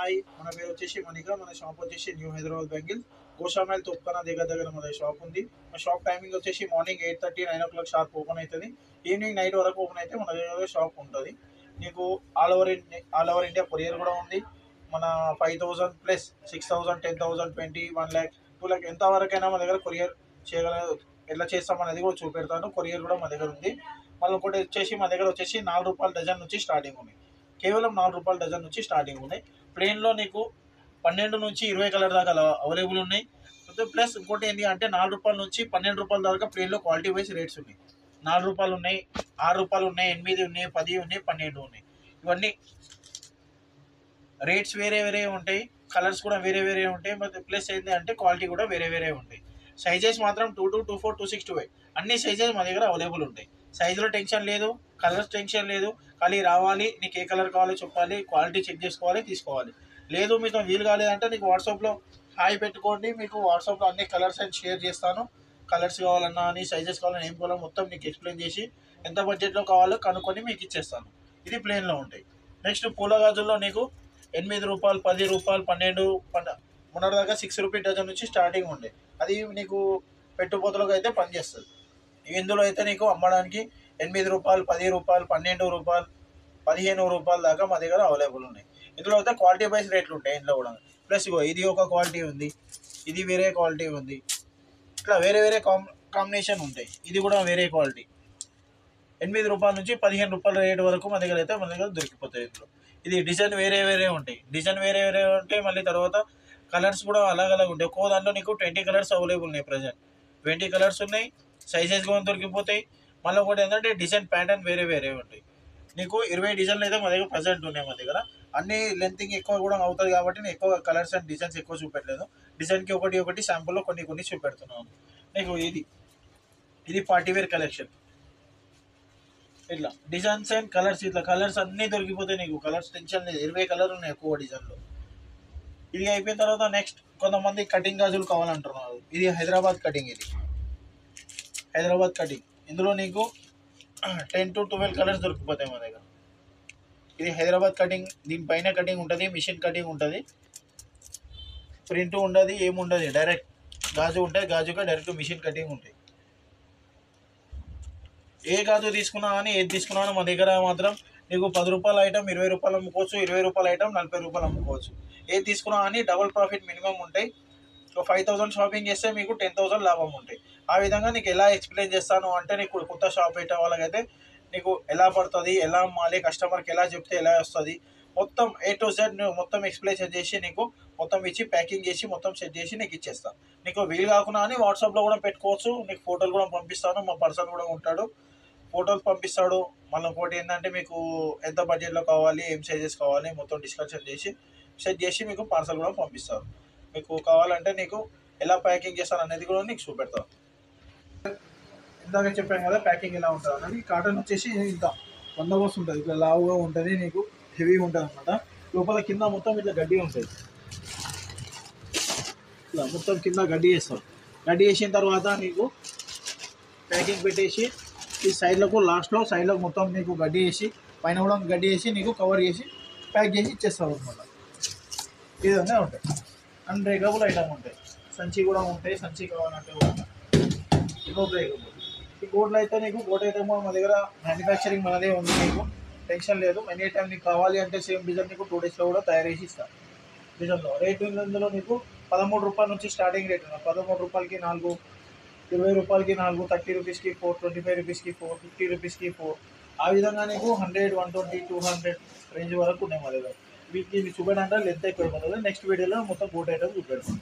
Hi, మన పేరు వచ్చేసి మణిక. మన షాప్ వచ్చేసి న్యూ హైదరాబాద్ బ్యాంగిల్ గోషామైల్ తొక్కన దగ్గర మన షాప్ ఉంది. మా షాప్ టైమింగ్ వచ్చేసి మార్నింగ్ 8:30 9 o'clock షార్ప్ ఓపెన్ అవుతుంది. ఈవినింగ్ నైట్ వరకు ఓపెన్ అయితే మన దగ్గర షాప్ ఉంటుంది. నీకు ఆల్ ఓవర్ ఇండియా కొరియర్ కూడా ఉంది. మన 5,000 ప్లస్ 6,000 10,000 20 1 lakh 2 lakh ఎంతవరకైనా మన దగ్గర కొరియర్ చేయగల. ఎట్లా చేస్తాం అనేది కూడా చూపెడతాను. కొరియర్ కూడా మా దగ్గర ఉంది. మళ్ళీ ఇంకోటి వచ్చేసి మా దగ్గర వచ్చేసి ₹4 డజన్ నుంచి స్టార్టింగ్ ఉన్నాయి. కేవలం ₹4 డజన్ నుంచి స్టార్టింగ్ ఉన్నాయి. ప్లెయిన్లో నీకు 12 నుంచి 20 కలర్ దాకా అవైలబుల్ ఉన్నాయి. ప్లస్ ఇంకోటి ఏంటి అంటే ₹4 నుంచి ₹12 దాకా ప్లెయిన్లో క్వాలిటీ వైజ్ రేట్స్ ఉన్నాయి. ₹4 ఉన్నాయి, ₹6 ఉన్నాయి, 8 ఉన్నాయి, 10 ఉన్నాయి, 12 ఉన్నాయి. ఇవన్నీ రేట్స్ వేరే వేరే ఉంటాయి. కలర్స్ కూడా వేరే వేరే ఉంటాయి. మరి ప్లస్ ఏంటి అంటే క్వాలిటీ కూడా వేరే వేరే ఉంటాయి. సైజెస్ మాత్రం 22, 24, 26, 28 అన్ని సైజెస్ మా దగ్గర అవైలబుల్ ఉంటాయి. సైజులో టెన్షన్ లేదు, కలర్స్ టెన్షన్ లేదు. ఖాళీ రావాలి, నీకు ఏ కలర్ కావాలో చెప్పాలి, క్వాలిటీ చెక్ చేసుకోవాలి, తీసుకోవాలి. లేదు మీతో వీలు కాలేదంటే నీకు వాట్సాప్లో హాయ్ పెట్టుకోండి. మీకు వాట్సాప్లో అన్ని కలర్స్ అని షేర్ చేస్తాను. కలర్స్ కావాలన్నా అని సైజెస్ కావాలన్నా ఏం కావాలో మొత్తం నీకు ఎక్స్ప్లెయిన్ చేసి ఎంత బడ్జెట్లో కావాలో కనుక్కొని మీకు ఇచ్చేస్తాను. ఇది ప్లెయిన్లో ఉంటాయి. నెక్స్ట్ పూల గాజుల్లో నీకు ₹8, ₹10, ₹12 మొన్నటిదాకా ₹6 డజన్ నుంచి స్టార్టింగ్ ఉండే. అది నీకు పెట్టుబడులకు అయితే పనిచేస్తుంది. ఇందులో అయితే నీకు అమ్మడానికి ₹8, ₹10, ₹12, ₹15 దాకా మా దగ్గర అవైలబుల్ ఉన్నాయి. ఇందులో అయితే క్వాలిటీ వైజ్ రేట్లు ఉంటాయి. ఇందులో కూడా ప్లస్ ఇది ఒక క్వాలిటీ ఉంది, ఇది వేరే క్వాలిటీ ఉంది. ఇట్లా వేరే వేరే కాంబినేషన్ ఉంటాయి. ఇది కూడా వేరే క్వాలిటీ. ₹8 నుంచి ₹15 రేట్ వరకు మన దగ్గర అయితే మన దగ్గర దొరికిపోతాయి. ఇందులో ఇది డిజైన్ వేరే వేరే ఉంటాయి. డిజైన్ వేరే వేరే ఉంటాయి. మళ్ళీ తర్వాత కలర్స్ కూడా అలాగ ఉంటాయి. ఒక్కో దాంట్లో నీకు 20 కలర్స్ అవైలబుల్ ఉన్నాయి. ప్రజెంట్ 20 కలర్స్ ఉన్నాయి. సైజెస్ కూడా దొరికిపోతాయి. మళ్ళీ ఒకటి ఏంటంటే డిజైన్ ప్యాటర్న్ వేరే వేరే ఉంటాయి. నీకు 20 డిజైన్లు అయితే మా దగ్గర ప్రజెంట్ ఉన్నాయి. మా దగ్గర అన్ని లెంతింగ్ ఎక్కువ కూడా అవుతుంది కాబట్టి నేను ఎక్కువ కలర్స్ అండ్ డిజైన్స్ ఎక్కువ చూపెట్టలేదు. డిజైన్కి ఒకటి శాంపుల్లో కొన్ని చూపెడుతున్నాను. నీకు ఇది పార్టీ వేర్ కలెక్షన్. ఇట్లా డిజైన్స్ అండ్ కలర్స్, ఇట్లా కలర్స్ అన్నీ దొరికిపోతాయి. నీకు కలర్స్ టెన్షన్ లేదు. 20 కలర్ ఉన్నాయి ఎక్కువ డిజైన్లో. ఇది అయిపోయిన తర్వాత నెక్స్ట్ కొంతమంది కటింగ్ గాజులు కావాలంటున్నారు. ఇది హైదరాబాద్ కటింగ్. ఇది హైదరాబాద్ కటింగ్. ఇందులో నీకు 10 to 12 కలర్స్ దొరికిపోతాయి మా దగ్గర. ఇది హైదరాబాద్ కటింగ్. దీనిపైన కటింగ్ ఉంటుంది, మిషన్ కటింగ్ ఉంటుంది, ప్రింట్ ఉండదు, ఏముండదు. డైరెక్ట్ గాజు ఉంటుంది. గాజుగా డైరెక్ట్ మిషన్ కటింగ్ ఉంటాయి. ఏ గాజు తీసుకున్నా కానీ ఏది తీసుకున్నా మా దగ్గర మాత్రం నీకు ₹10 ఐటమ్ ₹20 అమ్ముకోవచ్చు, ₹20 ఐటమ్ ₹40 అమ్ముకోవచ్చు. ఏది తీసుకున్నా కానీ డబుల్ ప్రాఫిట్ మినిమం ఉంటాయి. 5,000 షాపింగ్ చేస్తే మీకు 10,000 లాభం ఉంటాయి. ఆ విధంగా నీకు ఎలా ఎక్స్ప్లెయిన్ చేస్తాను అంటే నీకు కొత్త షాప్ పెట్టే వాళ్ళకైతే నీకు ఎలా పడుతుంది, ఎలా అమ్మాలి, కస్టమర్కి ఎలా చెప్తే ఎలా వస్తుంది, మొత్తం A to Z మొత్తం ఎక్స్ప్లెయిన్ చేసి నీకు మొత్తం ఇచ్చి ప్యాకింగ్ చేసి మొత్తం సెట్ చేసి నీకు ఇచ్చేస్తాను. నీకు వీలు కాకుండా అని వాట్సాప్లో కూడా పెట్టుకోవచ్చు. నీకు ఫోటోలు కూడా పంపిస్తాను. మా పర్సన్ కూడా ఉంటాడు, ఫోటోలు పంపిస్తాడు. మళ్ళీ ఇంకోటి ఏంటంటే మీకు ఎంత బడ్జెట్లో కావాలి, ఏం సైజెస్ కావాలి మొత్తం డిస్కషన్ చేసి సెట్ చేసి మీకు పార్సల్ కూడా పంపిస్తారు. మీకు కావాలంటే నీకు ఎలా ప్యాకింగ్ చేస్తాను అనేది కూడా నీకు చూపెడతాను. ఇందాక చెప్పాను కదా ప్యాకింగ్ ఎలా ఉంటుంది అనేది. కాటన్ వచ్చేసి ఇంత బందోబస్తు ఉంటుంది. ఇట్లా లావుగా ఉంటుంది, నీకు హెవీగా ఉంటుంది అనమాట. లోపల కింద మొత్తం ఇట్లా గడ్డి ఉంటుంది. ఇట్లా మొత్తం కింద గడ్డి వేస్తాం. గడ్డి వేసిన తర్వాత నీకు ప్యాకింగ్ పెట్టేసి ఈ సైడ్లకు లాస్ట్లో సైడ్లకు మొత్తం నీకు గడ్డి వేసి పైన కూడా గడ్డి వేసి నీకు కవర్ చేసి ప్యాక్ చేసి ఇచ్చేస్తాం అనమాట. ఈ విధంగా ఉంటాయి. అన్బ్రేకబుల్ ఐటమ్ ఉంటాయి. సంచి కూడా ఉంటాయి. సంచి కావాలంటే కూడా నో బ్రేకబుల్. ఈ కోట్లు అయితే నీకు కోట్ అయితే మా దగ్గర మ్యానుఫ్యాక్చరింగ్ మనదే ఉంది. నీకు టెన్షన్ లేదు. ఎనీ టైం నీకు కావాలి అంటే సేమ్ డిజైన్ నీకు 2 daysలో కూడా తయారు చేసి ఇస్తాను. డిజైన్లో రేట్ ఇందులో నీకు ₹13 నుంచి స్టార్టింగ్ రేట్ ఉంది. ₹13కి 4, ₹20కి 4, ₹30కి 4, ₹25కి 4, ₹50కి 4. ఆ విధంగా నీకు 100, 120, 200 రేంజ్ వరకు ఉన్నాయి మా దగ్గర. వీటికి చూపెట్టంటే లెంత్ ఎక్కువ అయిపోతుంది. నెక్స్ట్ వీడియోలో మొత్తం కోట్ ఐటమ్ చూపెడతాం.